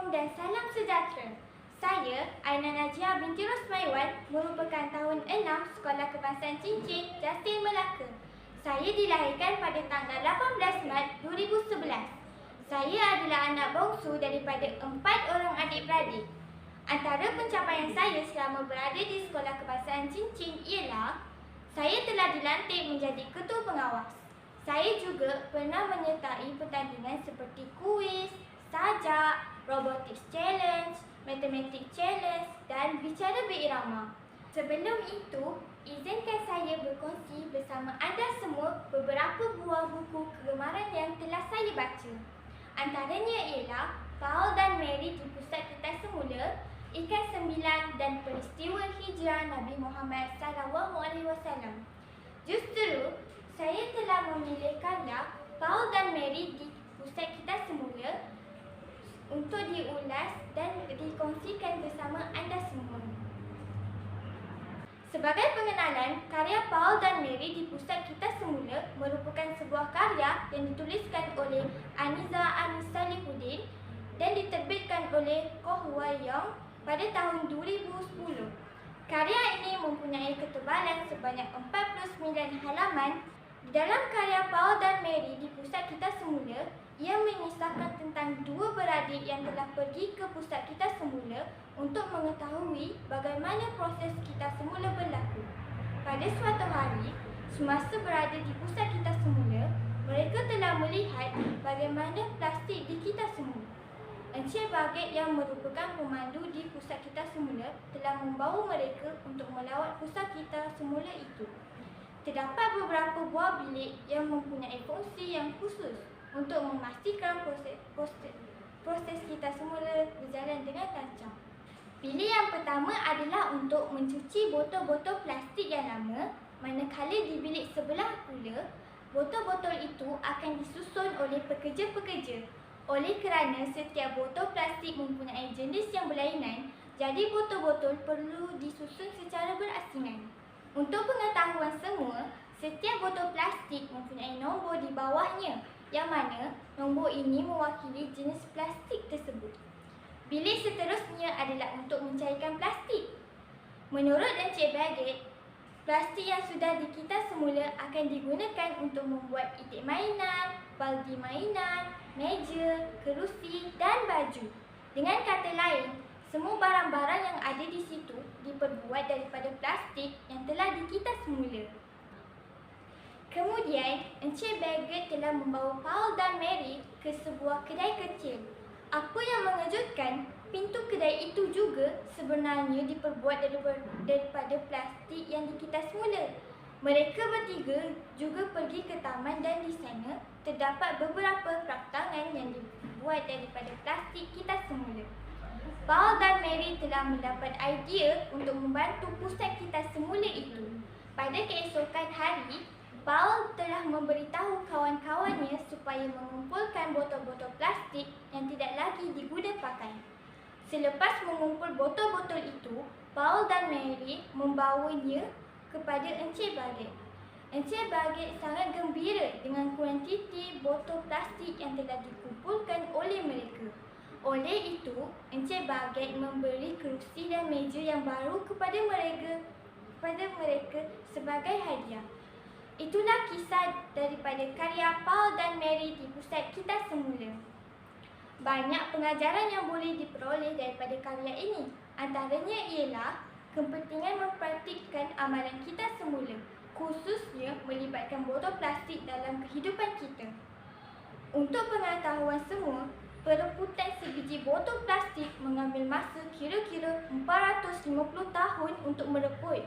Assalamualaikum dan salam sejahtera. Saya Aina Najia binti Rosmaiwan merupakan tahun 6 Sekolah Kebangsaan Cincin, Jasin, Melaka. Saya dilahirkan pada tanggal 18 Mac 2011. Saya adalah anak bongsu daripada 4 orang adik-beradik. Antara pencapaian saya selama berada di Sekolah Kebangsaan Cincin ialah saya telah dilantik menjadi ketua pengawas. Saya juga pernah menyertai pertandingan seperti kuis, sajak, robotics challenge, matematik challenge dan bicara berirama. Sebelum itu, izinkan saya berkongsi bersama anda semua beberapa buah buku kegemaran yang telah saya baca. Antaranya ialah Paul dan Mary di Pusat Kertas Semula, Ikan Sembilan dan Peristiwa Hijrah Nabi Muhammad SAW. Justru, saya telah memilih karya Paul dan Mary di Pusat Kertas Semula untuk diulas dan dikongsikan bersama anda semua. Sebagai pengenalan, karya Paul dan Mary di Pusat Kertas Semula merupakan sebuah karya yang dituliskan oleh Aniza Anis Salihuddin dan diterbitkan oleh Koh Wai Yong pada tahun 2010. Karya ini mempunyai ketebalan sebanyak 49 halaman. Di dalam karya Paul dan Mary di Pusat Kertas Semula, ia mengisahkan tentang dua beradik yang telah pergi ke Pusat Kertas Semula untuk mengetahui bagaimana proses Kertas Semula berlaku. Pada suatu hari, semasa berada di Pusat Kertas Semula, mereka telah melihat bagaimana plastik di Kertas Semula. Encik Baget yang merupakan pemandu di Pusat Kertas Semula telah membawa mereka untuk melawat Pusat Kertas Semula itu. Terdapat beberapa buah bilik yang mempunyai fungsi yang khusus untuk memastikan proses Kertas Semula berjalan dengan lancar. Bilik yang pertama adalah untuk mencuci botol-botol plastik yang lama, manakala di bilik sebelah pula, botol-botol itu akan disusun oleh pekerja-pekerja. Oleh kerana setiap botol plastik mempunyai jenis yang berlainan, jadi botol-botol perlu disusun secara berasingan. Untuk pengetahuan semua, setiap botol plastik mempunyai nombor di bawahnya, yang mana nombor ini mewakili jenis plastik tersebut. Bilik seterusnya adalah untuk mencairkan plastik. Menurut Encik Baget, plastik yang sudah dikertas semula akan digunakan untuk membuat itik mainan, baldi mainan, meja, kerusi dan baju. Dengan kata lain, semua barang-barang yang ada di situ diperbuat daripada plastik yang telah dikertas semula. Kemudian, Encik Baget telah membawa Paul dan Mary ke sebuah kedai kecil. Apa yang mengejutkan, pintu kedai itu juga sebenarnya diperbuat daripada plastik yang dikertas semula. Mereka bertiga juga pergi ke taman dan di sana terdapat beberapa perancangan yang dibuat daripada plastik kertas semula. Paul dan Mary telah mendapat idea untuk membantu Pusat Kertas Semula itu. Pada keesokan hari, Paul telah memberitahu kawan-kawannya supaya mengumpulkan botol-botol plastik yang tidak lagi diguna pakai. Selepas mengumpul botol-botol itu, Paul dan Mary membawanya kepada Encik Baget. Encik Baget sangat gembira dengan kuantiti botol plastik yang telah dikumpulkan oleh mereka. Oleh itu, Encik Baget memberi kerusi dan meja yang baru kepada mereka sebagai hadiah. Itulah kisah daripada karya Paul dan Mary di Pusat Kertas Semula. Banyak pengajaran yang boleh diperoleh daripada karya ini. Antaranya ialah kepentingan mempraktikkan amalan kertas semula, khususnya melibatkan botol plastik dalam kehidupan kita. Untuk pengetahuan semua, perebutan sebiji botol plastik mengambil masa kira-kira 450 tahun untuk merebut.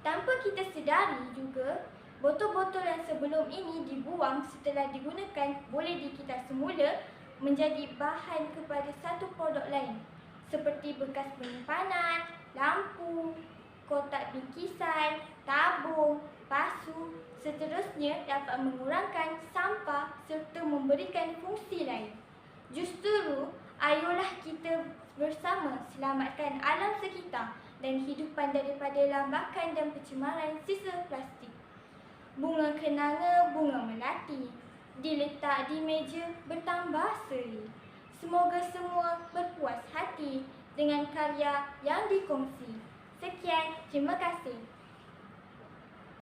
Tanpa kita sedari juga, botol-botol yang sebelum ini dibuang setelah digunakan boleh dikertas semula menjadi bahan kepada satu produk lain, seperti bekas penyimpanan, lampu, kotak bingkisan, tabung, pasu, seterusnya dapat mengurangkan sampah serta memberikan fungsi lain. Justru, ayolah kita bersama selamatkan alam sekitar dan hidupan daripada lambakan dan pencemaran sisa plastik. Bunga kenanga, bunga melati, diletak di meja bertambah seri. Semoga semua berpuas hati dengan karya yang dikongsi. Sekian, terima kasih.